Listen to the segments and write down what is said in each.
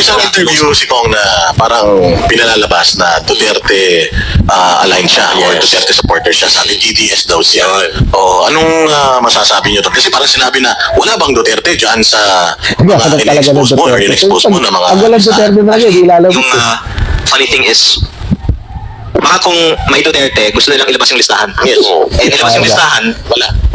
isang interview si Kong na parang pinalalabas na Duterte aligned siya or Duterte supporter siya. Sabi DDS daw siya. O anong masasabi niyo to? Kasi parang sinabi na wala bang Duterte dyan sa mga in-expose mo or in-expose mo na mga... Ang walang Duterte na yun, ilalabas. Yung funny thing is, baka kung may Duterte, gusto nilang ilabas yung listahan. Yes. Nilabas yung listahan,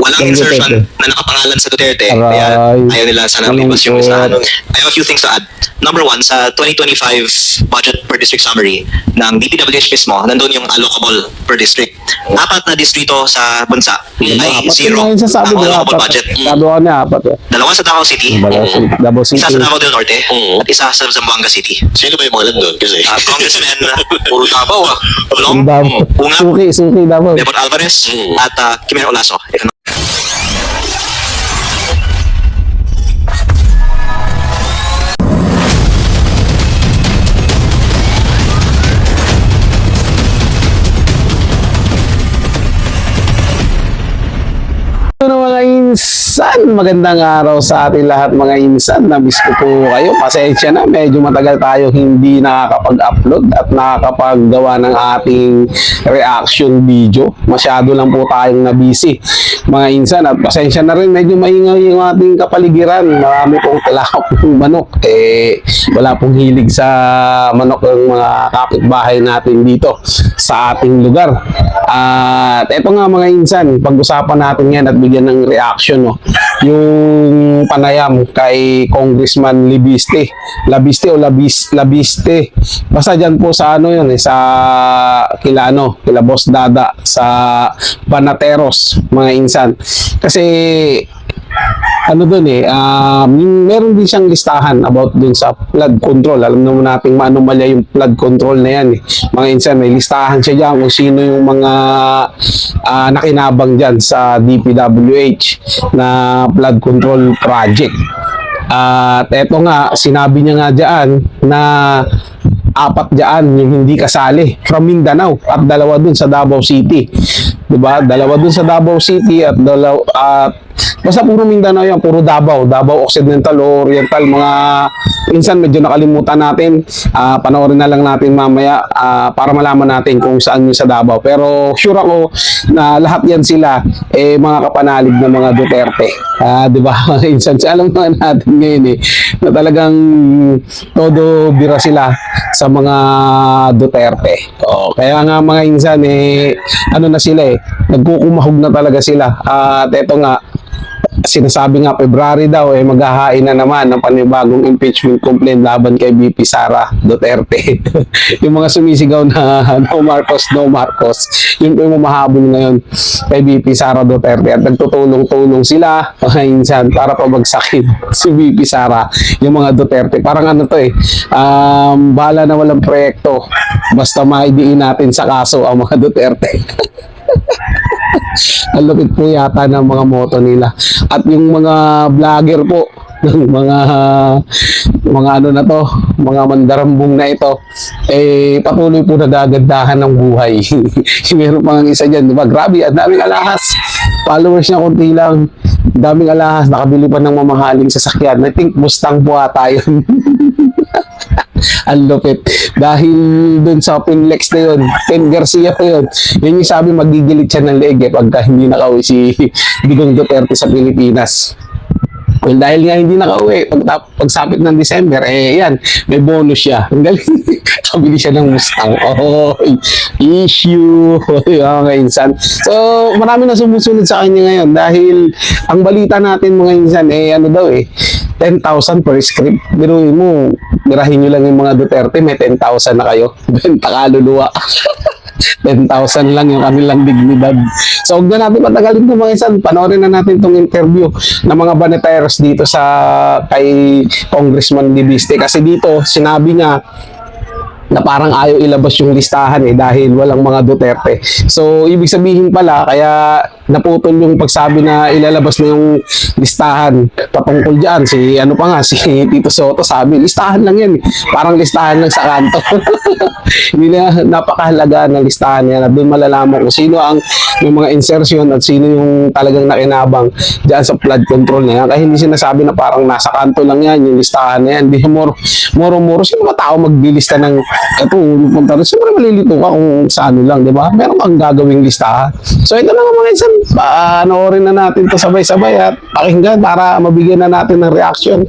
walang insertion na nakapangalan sa Duterte. Kaya ayaw nila sana ilabas yung listahan. I have a few things to add. Number one, sa 2025 budget per district summary ng DPWH mismo, nandun yung allocable per district. 4 na distrito sa bansa ay zero ang allocable budget. Sabi ko na, apat eh. 2 sa Davao City, Davao isa sa City. Davao del Norte, at isa sa Zamboanga City. Sino ba yung mga nandun? Kasi... Congressman, puro Davao Long, Davao. Ungab, Suki Davao. Debot Alvarez, at Kimero Olaso. Ano mga insan, magandang araw sa ating lahat mga insan. Namiss ko po kayo, pasensya na, medyo matagal tayo hindi nakakapag-upload at nakakapaggawa ng ating reaction video. Masyado lang po tayong nabisi mga insan, at pasensya na rin, medyo maingay yung ating kapaligiran. Marami pong talakap ng manok, wala pong hilig sa manok ng mga kapitbahay natin dito sa ating lugar. At eto nga mga insan, pag-usapan natin yan at bigyan ng reaction, no? Yung panayam kay Congressman Libiste. Labiste o Labiste. Basta dyan po sa ano yun, sa kila Boss Dada sa Banateros, mga insan. Kasi ano dun meron din siyang listahan about dun sa flood control. Alam naman natin maanumalya yung flood control na yan. Mga insan, may listahan siya dyan kung sino yung mga nakinabang dyan sa DPWH na flood control project. At eto nga, sinabi niya nga dyan na 4 dyan yung hindi kasali from Mindanao at 2 dun sa Davao City. Diba? 2 dun sa Davao City at 2 basta puro Mindanao yan, puro Davao Occidental o Oriental. Mga minsan medyo nakalimutan natin, panoorin na lang natin mamaya para malaman natin kung saan yung sa Davao. Pero sure ako na lahat yan sila mga kapanalig ng mga Duterte. Diba? Minsan alam naman natin ngayon na talagang todo bira sila sa mga Duterte. Kaya nga mga insan ano na sila nagkukumahog na talaga sila. At eto nga, sinasabi nga February daw maghahain na naman ng panibagong impeachment complaint laban kay VP Sara Duterte. Yung mga sumisigaw na no Marcos, yun po yung mahabol ngayon kay VP Sara Duterte, at nagtutulong-tulong sila mga insan para pabagsakin si VP Sara, yung mga Duterte. Parang ano to bahala na walang proyekto basta maidiin natin sa kaso ang mga Duterte. Ang lupit po yata ng mga moto nila. At yung mga vlogger po ng mga ano na to, mga mandarambong na ito, patuloy po nagagandahan ng buhay. Meron pang isa dyan, diba? Grabe, ang daming alahas. Followers niya konti lang. Daming alahas, nakabili pa ng mamahaling sasakyan. I think Mustang po ata yun. Ang lupit. Dahil dun sa Pinlex na yun, Ken Garcia pa yun. Yun yung sabi, magigilit siya ng leeg pagka hindi nakauwi si Digong Duterte sa Pilipinas. Well, dahil nga hindi nakauwi, pagsapit ng December, yan, may bonus siya. Ang galing. Kabili siya ng Mustang. Issue. Mga insan. So, marami na sumusunod sa kanya ngayon dahil ang balita natin mga insan, ano daw 10,000 per script. Biruin mo, mirahin nyo lang yung mga Duterte, may 10,000 na kayo. Benta kaluluwa. 10,000 lang yung kanilang dignidad. So, huwag na natin patagalin ng mga insan. Panoorin na natin itong interview ng mga Banateros dito kay Congressman Libiste. Kasi dito, sinabi niya na parang ayaw ilabas yung listahan dahil walang mga Duterte. So, ibig sabihin pala, kaya naputol yung pagsabi na ilalabas na yung listahan patungkol dyan. Si si Tito Soto sabi, listahan lang yan. Parang listahan lang sa kanto. Hindi na napakahalaga ng listahan yan. At doon malalaman kung sino ang yung mga insertion at sino yung talagang nakinabang dyan sa flood control na yan. Kaya hindi sinasabi na parang nasa kanto lang yan, yung listahan na yan. Hindi moro-moro. Sino ba tao maglilista ng ito, punta rin. Siyempre malilito ka kung sa ano lang, di ba? Meron kang gagawing listahan. So ito na nga mga insan, panoorin na natin to sabay-sabay at pakinggan para mabigyan na natin ng reaction.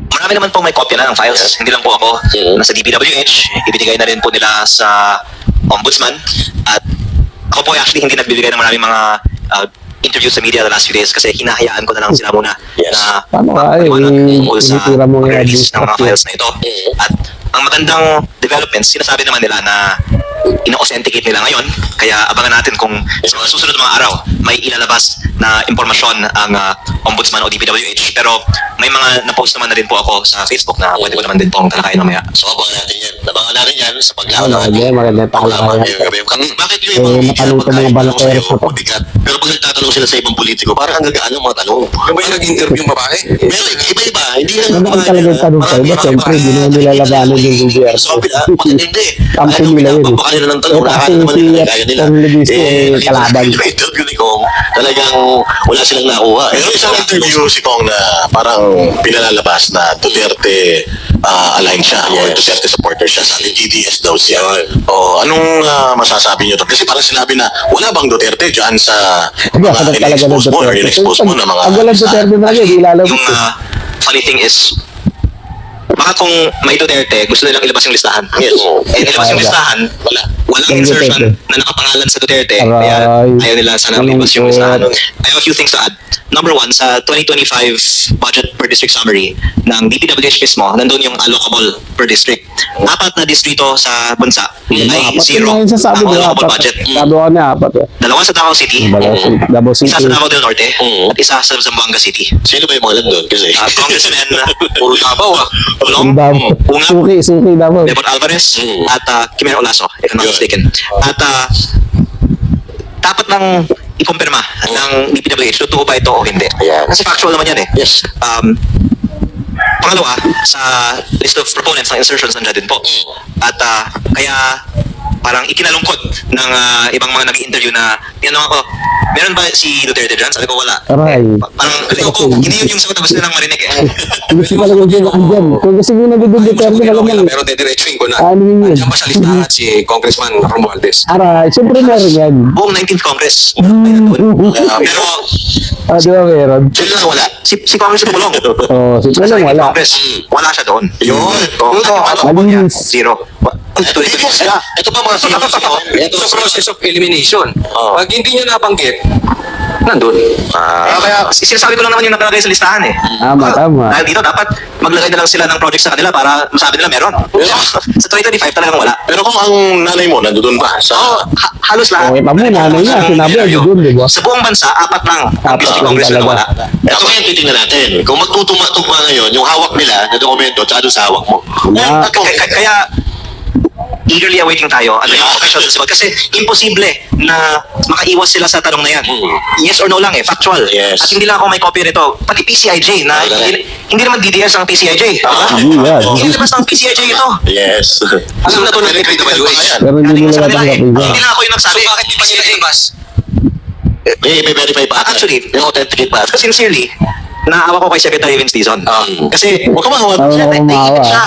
Marami naman po may kopya na ng files. Hindi lang po ako. Nasa DPWH, ibinigay na rin po nila sa Ombudsman. At ako po actually hindi nagbibigay ng maraming mga interviews sa media the last few days kasi hinahayaan ko na lang sila muna na Paano ka tungkol sa tinitira mo nga release ng mga files na ito. At ang magandang developments, sinasabi naman nila na ino-authenticate nila ngayon. Kaya abangan natin kung sa mga susunod mga araw may ilalabas na impormasyon ang Ombudsman o DPWH. Pero may mga na-post naman na rin po ako sa Facebook na pwede ko naman din pong talakayin mamaya. So, abangan natin yan. Abangan natin yan sa paglalaan. Maganda talakayan. Bakit yung Eh, ibang natanong ko mga balateros na to. mabigat? Pero pag nagtatanong sila sa ibang politiko, parang ang gagaan ng mga tanong. Yung ba yung nag-interview yung babae? Pero iba-iba. Hindi lang Ano ang talagang tanong sa iba? Siyempre, hindi naman nilalabanan yung gobyerno. So, matindi. Kampo nila yun. Baka nila ng tanong. Eh, Lahat kasi naman si nila kaya nila. Tom Levisto, kalaban. Yung interview ni Kong, talagang wala silang nakuha. Pero isang interview si Kong na parang pinalalabas na Duterte aligned siya or Duterte supporter siya. Sabi DDS daw siya. O anong masasabi niyo to? Kasi parang sinabi na wala bang Duterte dyan sa mga in-expose mo or in-expose mo na mga Ang walang Duterte na yun, ilalabas. Yung funny thing is, baka kung may Duterte, gusto nilang ilabas yung listahan. Yes. Eh, nilabas yung listahan, walang insertion na nakapangalan sa Duterte. Kaya ayaw nila sana ilabas yung listahan. I have a few things to add. Number one, sa 2025 budget per district summary ng DPWH mismo, nandun yung allocable per district. 4 na distrito sa bansa ay zero Ngayon sasabi ang ko, allocable apat. budget. Sabi ko na, apat. 2 sa Davao City, Davao isa City. sa Davao del Norte, at isa sa Zamboanga City. Sino ba yung mga nandun? Kasi Congressman Puro Davao Ulong, Davao. Ungap, Suki Davao. Debot Alvarez, at Kimero Olaso, if I'm not Yun. mistaken. At dapat lang ikumpirma ng DPWH, totoo ba ito o hindi. Ayan. Kasi factual naman yan eh. yes. Pangalawa, sa list of proponents ng insertions nandiyan din po. At kaya parang ikinalungkot ng ibang mga nag-interview na tinanong ako, meron ba si Duterte dyan? Sabi ko wala. Aray. Parang hindi yun yung sagot na gusto nilang marinig eh. Gusto pala yung dyan andyan. Kung kasi muna doon Duterte ka lang. Pero didiretsuin ko na. Ano yun yun? Diyan ba sa listahan si Congressman Romualdez? Aray, siyempre meron yan. Buong 19th Congress. Pero Di ba meron? Sino na wala? si Congressman Pulong. Oo, si Pulong wala. Congress, wala siya doon. Yun. Malinis. Zero. Ito pa mga sino? Ito Sa process of elimination. Oh. Pag hindi niya nabanggit, Nandun. Kaya sinasabi ko lang naman yung nakalagay sa listahan eh. Tama. Dahil dito dapat maglagay na lang sila ng project sa kanila para masabi nila meron. Sa 2025 talagang wala. Pero kung ang nanay mo nandun pa sa... Halos lahat. Okay, pa mo, nanay niya, sinabi niya, doon, di ba? Sa buong bansa, 4 lang ang Apat district lang congressman na talaga. wala. Ito kaya titingnan natin. Kung magtutugma ngayon, yung hawak nila na dokumento tsaka doon sa hawak mo. Ah. Kaya eagerly awaiting tayo ano yung official decision kasi imposible na makaiwas sila sa tanong na yan. Yes or no lang factual. Yes. At hindi lang ako may copy nito, pati PCIJ na hindi naman DDS ang PCIJ. Yeah. Hindi labas ng PCIJ ito. Yes. alam na to ng DPWH. Pero hindi nila Sabi nila natanggap iba. Hindi lang ako yung nagsabi. So bakit di pa nila ilabas? May verify pa. Actually, may authenticate pa. Sincerely, naawa ko kay Secretary Vince Dizon. Kasi Huwag ka mahawa. Parang ako kumawa. siya.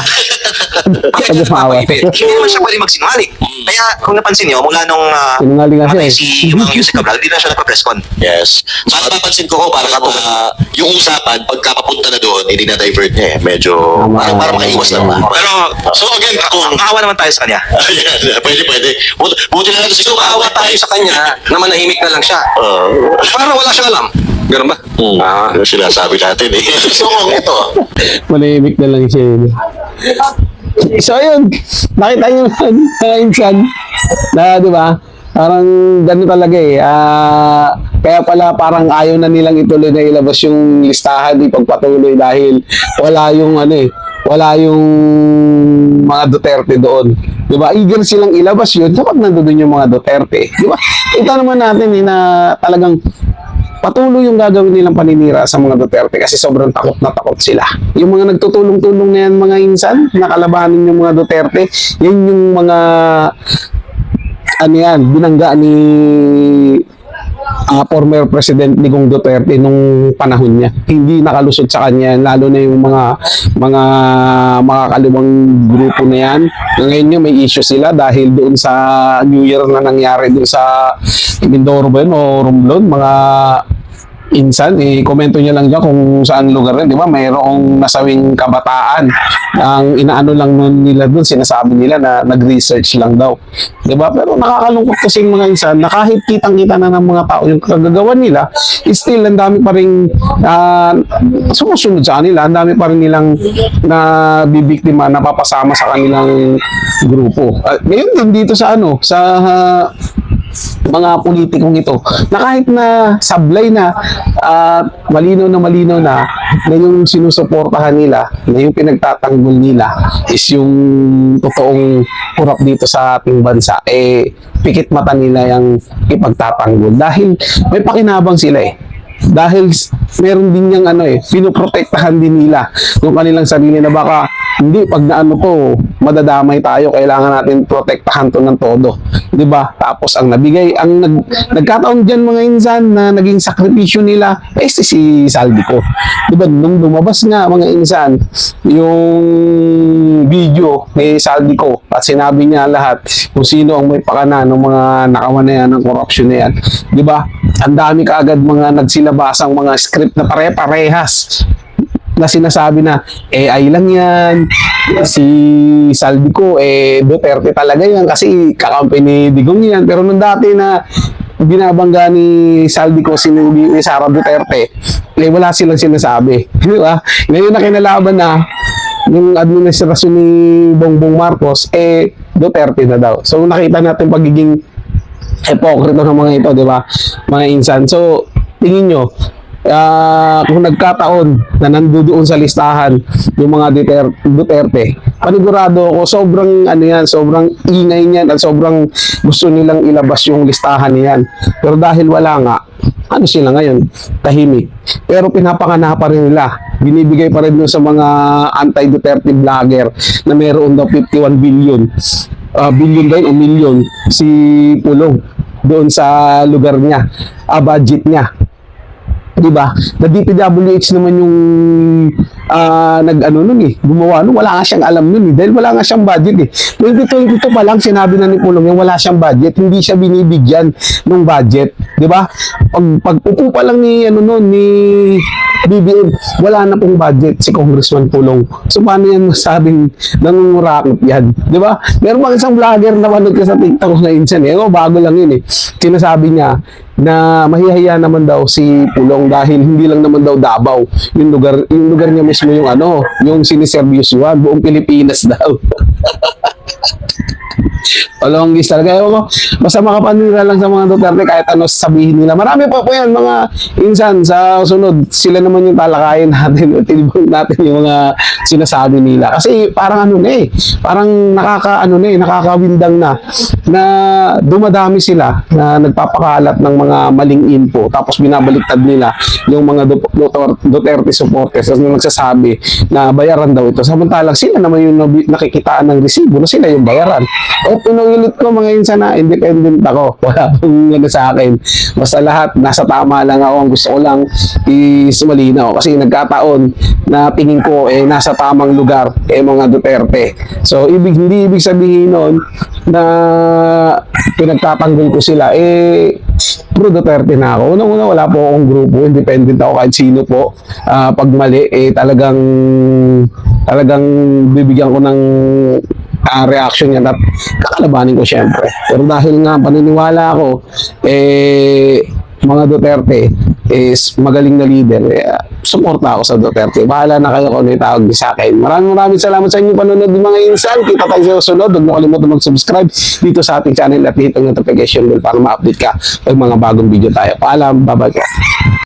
Bakit siya Kumawa. mapapipit? Hindi naman siya pwede magsinungaling. Kaya kung napansin niyo, mula nung Sinungaling nga siya eh. si Mang Yusek Cabral, hindi na siya nagpa-press con. Yes. So, napapansin ko parang yung usapan, pagka papunta na doon, hindi na-divert niya eh. Medyo, Tama. parang makaiwas lang ba. Pero, So again, kung... maawa naman tayo sa kanya. Ayan, pwede. Buti na lang So maawa tayo sa kanya na manahimik na lang siya. Para wala siyang alam. Ganun ba? Yung sinasabi natin eh. So kung ito, Malimik na lang siya yun. So ayun, nakita nyo mga insan na di ba? Parang gano'n talaga eh. Kaya pala parang ayaw na nilang ituloy na ilabas yung listahan, ipagpatuloy dahil wala yung wala yung mga Duterte doon. Di ba? Eager silang ilabas yun kapag nandoon yung mga Duterte. Di ba? Ito naman natin na talagang patuloy yung gagawin nilang paninira sa mga Duterte kasi sobrang takot na takot sila. Yung mga nagtutulong-tulong na yan, mga insan, nakalabanin yung mga Duterte, yan yung mga binangga ni former President Digong Duterte nung panahon niya. Hindi nakalusot sa kanya, lalo na yung mga makakaliwang grupo na yan. Ngayon yung may issue sila dahil doon sa New Year na nangyari doon sa Mindoro ba yun o Romblon, mga insan, komento nyo lang dyan kung saan lugar rin, di ba? Mayroong nasawing kabataan. Ang inaano lang nun nila doon, sinasabi nila na nag-research lang daw. Di ba? Pero nakakalungkot kasi yung mga insan na kahit kitang-kita na ng mga tao yung kagagawan nila, still, ang dami pa rin sumusunod sa kanila, ang dami pa rin nilang bibiktima, napapasama sa kanilang grupo. Ngayon din dito sa mga politikong ito na kahit na sablay na malinaw na yung sinusuportahan nila, na yung pinagtatanggol nila is yung totoong kurap dito sa ating bansa, pikit mata nila yung ipagtatanggol dahil may pakinabang sila dahil meron din niyang pinoprotektahan din nila yung kanilang sarili na baka hindi, pag naano to, madadamay tayo, kailangan natin protektahan to ng todo. Diba? Tapos ang nagkataon dyan mga insan na naging sakripisyo nila, si Saldico. Diba? Nung lumabas nga mga insan, yung video ni Saldico at sinabi niya lahat kung sino ang may pakana ng mga nakawanayan ng korupsyon na yan. Diba? Ang dami kaagad mga nagsilabasang mga script na pare-parehas na sinasabi na AI lang yan, si Saldico Duterte talaga yan kasi kakampi ni Digong yan. Pero nung dati na binabangga ni Saldico ni Sara Duterte, wala silang sinasabi. Di ba? Ngayon na kinalaban na yung administrasyon ni Bongbong Marcos, Duterte na daw. So nakita natin pagiging hypocrite ng mga ito, di ba? Mga insan. So tingin nyo, kung nagkataon na nandoon sa listahan yung mga Duterte, panigurado ako sobrang ingay niyan at sobrang gusto nilang ilabas yung listahan niyan. Pero dahil wala nga, sila ngayon? Tahimik. Pero pinapangana pa rin nila. Binibigay pa rin sa mga anti-Duterte vlogger na meron daw 51 billion. Billion ba yun o million? Si Pulong doon sa lugar niya, budget niya. Diba? Na DPWH naman yung gumawa nun, wala nga siyang alam nun dahil wala nga siyang budget 2022 pa lang sinabi na ni Pulong yung wala siyang budget, hindi siya binibigyan ng budget, diba? Pag upo pa lang ni BBM, wala na pong budget si Congressman Pulong. So paano yan masabing nangungurakot yan, diba? Meron mga isang vlogger na manood ka sa TikTok na insan bago lang yun sinasabi niya na mahihiya naman daw si Pulong dahil hindi lang naman daw Davao yung lugar niya mismo yung siniservyusuhan, buong Pilipinas daw. Palonggis talaga. Ewan ko, basta makapanira lang sa mga Duterte kahit ano sabihin nila. Marami pa po yan mga insan sa sunod. Sila naman yung talakayin natin at tinibang natin yung mga sinasabi nila. Kasi parang parang nakakawindang na dumadami sila na nagpapakalat ng mga maling info tapos binabaliktad nila yung mga Duterte supporters na nagsasabi na bayaran daw ito. Samantalang sila naman yung nakikitaan ng resibo na sila yung bayaran. Pinulit ko mga insan na independent ako. Wala pong sa akin. Basta lahat, nasa tama lang ako. Ang gusto ko lang is malinaw. Kasi nagkataon na tingin ko nasa tamang lugar mga Duterte. So, hindi ibig sabihin nun na pinagtatanggol ko sila. Pro Duterte na ako. Unang-una, wala po akong grupo. Independent ako kahit sino po. Pag mali, talagang bibigyan ko ng reaction niya at kakalabanin ko syempre. Pero dahil nga paniniwala ako mga Duterte is magaling na leader, suporta ako sa Duterte. Bahala na kayo kung ano yung tawag sa akin. Maraming salamat sa inyo panonood mga insan. Kita tayo sa sunod. Huwag mo kalimutan mag-subscribe dito sa ating channel at hit ang notification bell para ma-update ka pag mga bagong video tayo. Paalam, bye-bye.